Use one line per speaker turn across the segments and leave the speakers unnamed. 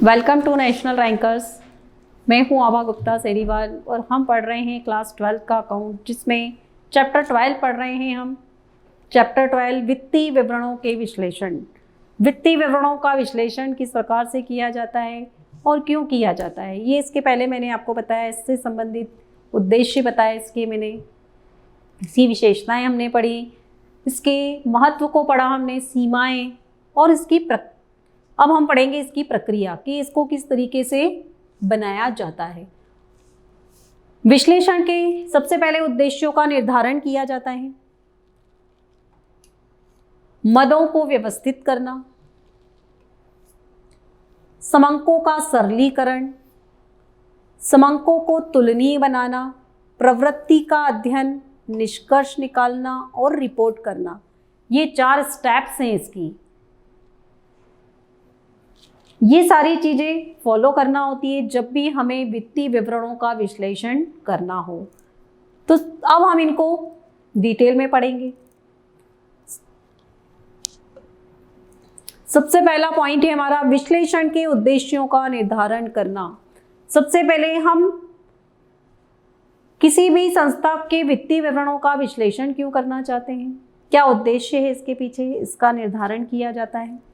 Welcome to national rankers. मैं हूं आभा गुप्ता सेरीवाल और हम पढ़ रहे हैं क्लास 12 का अकाउंट, जिसमें चैप्टर 12 पढ़ रहे हैं हम। चैप्टर 12 वित्तीय विवरणों के विश्लेषण। वित्तीय विवरणों का विश्लेषण किस प्रकार से किया जाता है और क्यों किया जाता है, ये इसके पहले मैंने आपको बताया। इससे संबंधित उद्देश्य बताया इसकी मैंने, इसकी विशेषताएं हमने पढ़ी, इसके महत्व को पढ़ा हमने, सीमाएं, और इसकी अब हम पढ़ेंगे इसकी प्रक्रिया कि इसको किस तरीके से बनाया जाता है। विश्लेषण के सबसे पहले उद्देश्यों का निर्धारण किया जाता है। मदों को व्यवस्थित करना, समंकों का सरलीकरण, समंकों को तुलनीय बनाना, प्रवृत्ति का अध्ययन, निष्कर्ष निकालना और रिपोर्ट करना। ये 4 स्टेप्स हैं इसकी। ये सारी चीज़ें फॉलो करना होती है जब भी हमें वित्तीय विवरणों का विश्लेषण करना हो। तो अब हम इनको डिटेल में पढ़ेंगे। सबसे पहला पॉइंट है हमारा विश्लेषण के उद्देश्यों का निर्धारण करना। सबसे पहले हम किसी भी संस्था के वित्तीय विवरणों का विश्लेषण क्यों करना चाहते हैं, क्या उद्देश्य है इसके पीछे, इसका निर्धारण किया जाता है।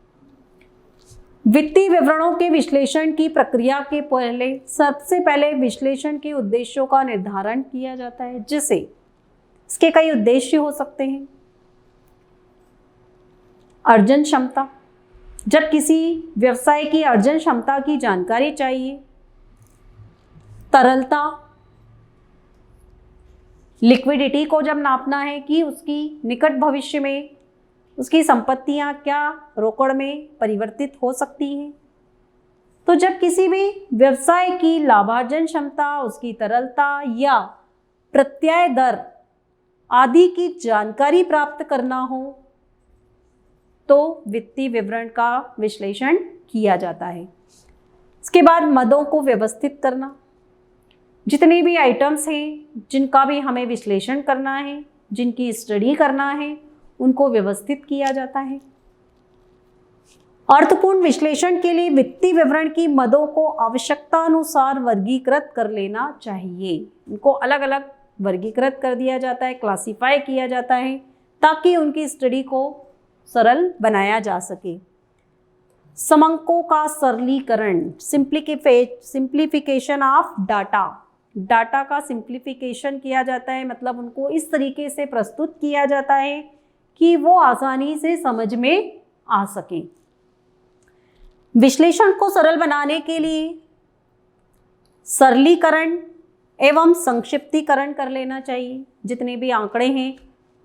वित्तीय विवरणों के विश्लेषण की प्रक्रिया के पहले सबसे पहले विश्लेषण के उद्देश्यों का निर्धारण किया जाता है, जिसे इसके कई उद्देश्य हो सकते हैं। अर्जन क्षमता, जब किसी व्यवसाय की अर्जन क्षमता की जानकारी चाहिए। तरलता, लिक्विडिटी को जब नापना है कि उसकी निकट भविष्य में उसकी संपत्तियां क्या रोकड़ में परिवर्तित हो सकती हैं। तो जब किसी भी व्यवसाय की लाभार्जन क्षमता, उसकी तरलता या प्रत्यय दर आदि की जानकारी प्राप्त करना हो तो वित्तीय विवरण का विश्लेषण किया जाता है। इसके बाद मदों को व्यवस्थित करना। जितने भी आइटम्स हैं जिनका भी हमें विश्लेषण करना है, जिनकी स्टडी करना है, उनको व्यवस्थित किया जाता है। अर्थपूर्ण विश्लेषण के लिए वित्तीय विवरण की मदों को आवश्यकता अनुसार वर्गीकृत कर लेना चाहिए। इनको अलग अलग वर्गीकृत कर दिया जाता है, क्लासिफाई किया जाता है, ताकि उनकी स्टडी को सरल बनाया जा सके। समंकों का सरलीकरण, सिंप्लीफिकेशन ऑफ डाटा। डाटा का सिंप्लीफिकेशन किया जाता है, मतलब उनको इस तरीके से प्रस्तुत किया जाता है कि वो आसानी से समझ में आ सके। विश्लेषण को सरल बनाने के लिए सरलीकरण एवं संक्षिप्तीकरण कर लेना चाहिए। जितने भी आंकड़े हैं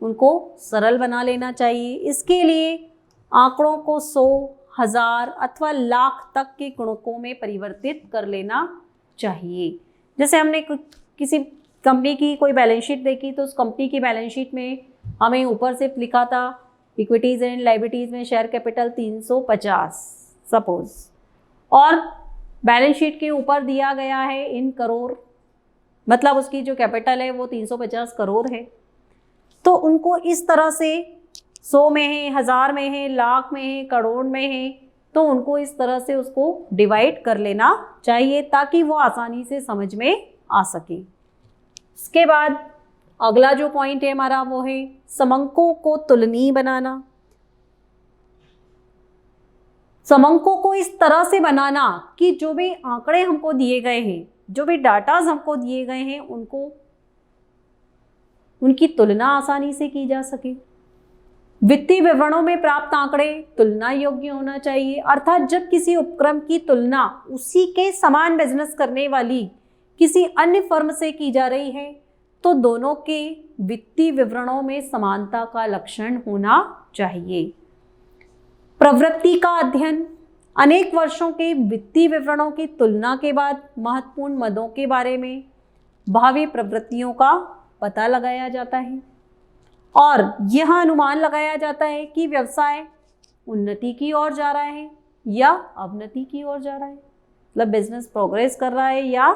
उनको सरल बना लेना चाहिए। इसके लिए आंकड़ों को 100, 1000 अथवा लाख तक के गुणकों में परिवर्तित कर लेना चाहिए। जैसे हमने किसी कंपनी की कोई बैलेंस शीट देखी तो उस कंपनी की बैलेंस शीट में हमें ऊपर से लिखा था इक्विटीज एंड लायबिलिटीज में शेयर कैपिटल 350 सपोज, और बैलेंस शीट के ऊपर दिया गया है इन करोड़, मतलब उसकी जो कैपिटल है वो 350 करोड़ है। तो उनको इस तरह से 100 में है, 1000 में है, लाख में है, करोड़ में है, तो उनको इस तरह से उसको डिवाइड कर लेना चाहिए ताकि वो आसानी से समझ में आ सके। इसके बाद अगला जो पॉइंट है हमारा वो है समंकों को तुलनीय बनाना। समंकों को इस तरह से बनाना कि जो भी आंकड़े हमको दिए गए हैं, जो भी डाटाज हमको दिए गए हैं, उनकी तुलना आसानी से की जा सके। वित्तीय विवरणों में प्राप्त आंकड़े तुलना योग्य होना चाहिए, अर्थात जब किसी उपक्रम की तुलना उसी के समान बिजनेस करने वाली किसी अन्य फर्म से की जा रही है तो दोनों के वित्तीय विवरणों में समानता का लक्षण होना चाहिए। प्रवृत्ति का अध्ययन, अनेक वर्षों के वित्तीय विवरणों की तुलना के बाद महत्वपूर्ण मदों के बारे में भावी प्रवृत्तियों का पता लगाया जाता है और यह अनुमान लगाया जाता है कि व्यवसाय उन्नति की ओर जा रहा है या अवनति की ओर जा रहा है, मतलब बिजनेस प्रोग्रेस कर रहा है या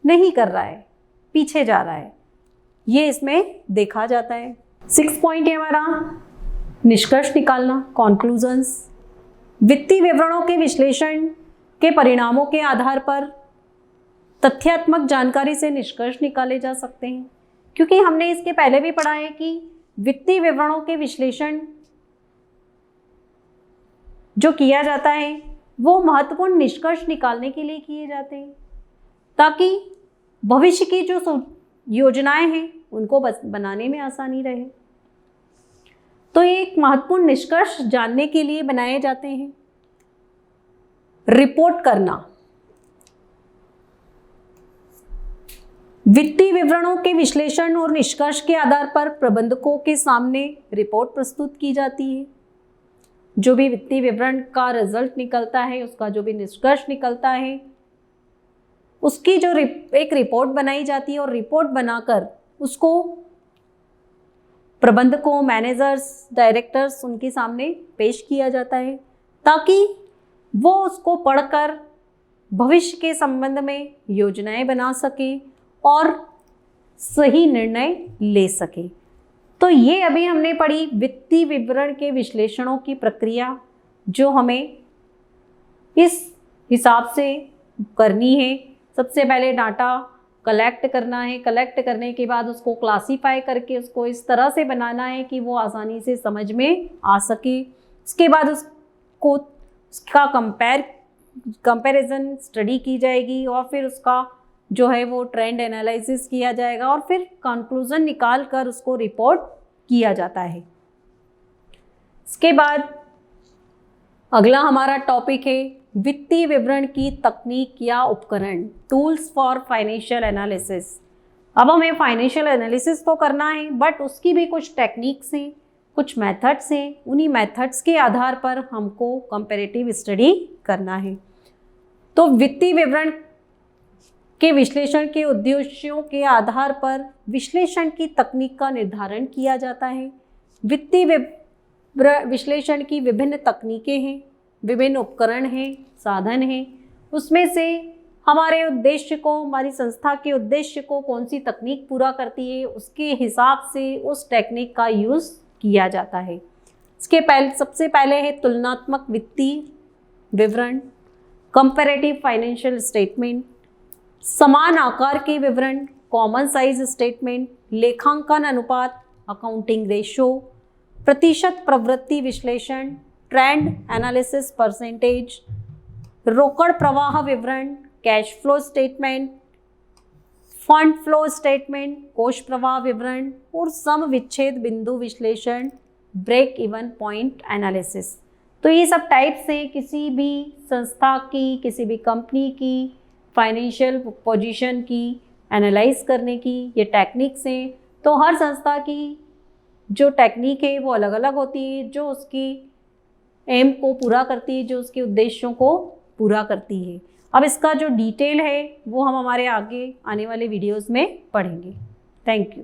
नहीं कर रहा है, पीछे जा रहा है, ये इसमें देखा जाता है। 6 पॉइंट है हमारा निष्कर्ष निकालना, कॉन्क्लूजन्स। वित्तीय विवरणों के विश्लेषण के परिणामों के आधार पर तथ्यात्मक जानकारी से निष्कर्ष निकाले जा सकते हैं। क्योंकि हमने इसके पहले भी पढ़ा है कि वित्तीय विवरणों के विश्लेषण जो किया जाता है वो महत्वपूर्ण निष्कर्ष निकालने के लिए किए जाते हैं, ताकि भविष्य की जो योजनाएं हैं उनको बनाने में आसानी रहे। तो ये एक महत्वपूर्ण निष्कर्ष जानने के लिए बनाए जाते हैं। रिपोर्ट करना, वित्तीय विवरणों के विश्लेषण और निष्कर्ष के आधार पर प्रबंधकों के सामने रिपोर्ट प्रस्तुत की जाती है। जो भी वित्तीय विवरण का रिजल्ट निकलता है, उसका जो भी निष्कर्ष निकलता है, उसकी जो एक रिपोर्ट बनाई जाती है और रिपोर्ट बनाकर उसको प्रबंधकों, मैनेजर्स, डायरेक्टर्स उनके सामने पेश किया जाता है, ताकि वो उसको पढ़कर भविष्य के संबंध में योजनाएं बना सके और सही निर्णय ले सके। तो ये अभी हमने पढ़ी वित्तीय विवरण के विश्लेषणों की प्रक्रिया, जो हमें इस हिसाब से करनी है। सबसे पहले डाटा कलेक्ट करना है, कलेक्ट करने के बाद उसको क्लासीफाई करके उसको इस तरह से बनाना है कि वो आसानी से समझ में आ सके। उसके बाद उसका कंपैरिजन स्टडी की जाएगी और फिर उसका जो है वो ट्रेंड एनालिसिस किया जाएगा और फिर कंक्लूजन निकाल कर उसको रिपोर्ट किया जाता है। इसके बाद अगला हमारा टॉपिक है वित्तीय विवरण की तकनीक या उपकरण, टूल्स फॉर फाइनेंशियल एनालिसिस। अब हमें फाइनेंशियल एनालिसिस तो करना है, बट उसकी भी कुछ टेक्निक्स हैं, कुछ मेथड्स हैं। उन्हीं मेथड्स के आधार पर हमको कंपैरेटिव स्टडी करना है। तो वित्तीय विवरण के विश्लेषण के उद्देश्यों के आधार पर विश्लेषण की तकनीक का निर्धारण किया जाता है। वित्तीय विश्लेषण की विभिन्न तकनीकें हैं, विभिन्न उपकरण हैं, साधन हैं। उसमें से हमारे उद्देश्य को, हमारी संस्था के उद्देश्य को कौन सी तकनीक पूरा करती है, उसके हिसाब से उस टेक्निक का यूज़ किया जाता है। इसके सबसे पहले है तुलनात्मक वित्तीय विवरण, कंपैरेटिव फाइनेंशियल स्टेटमेंट, समान आकार के विवरण, कॉमन साइज स्टेटमेंट, लेखांकन अनुपात, अकाउंटिंग रेशो, प्रतिशत प्रवृत्ति विश्लेषण, ट्रेंड एनालिसिस परसेंटेज, रोकड़ प्रवाह विवरण, cash flow statement, fund flow statement, कोष प्रवाह विवरण और सम विच्छेद बिंदु विश्लेषण, ब्रेक इवन पॉइंट एनालिसिस। तो ये सब टाइप्स हैं किसी भी संस्था की, किसी भी कंपनी की फाइनेंशियल पोजीशन की एनालाइज करने की ये टेक्निक्स हैं। तो हर संस्था की जो टेक्निक है वो अलग अलग होती है, जो उसकी एम को पूरा करती है, जो उसके उद्देश्यों को पूरा करती है। अब इसका जो डिटेल है वो हम हमारे आगे आने वाले वीडियोस में पढ़ेंगे। Thank you.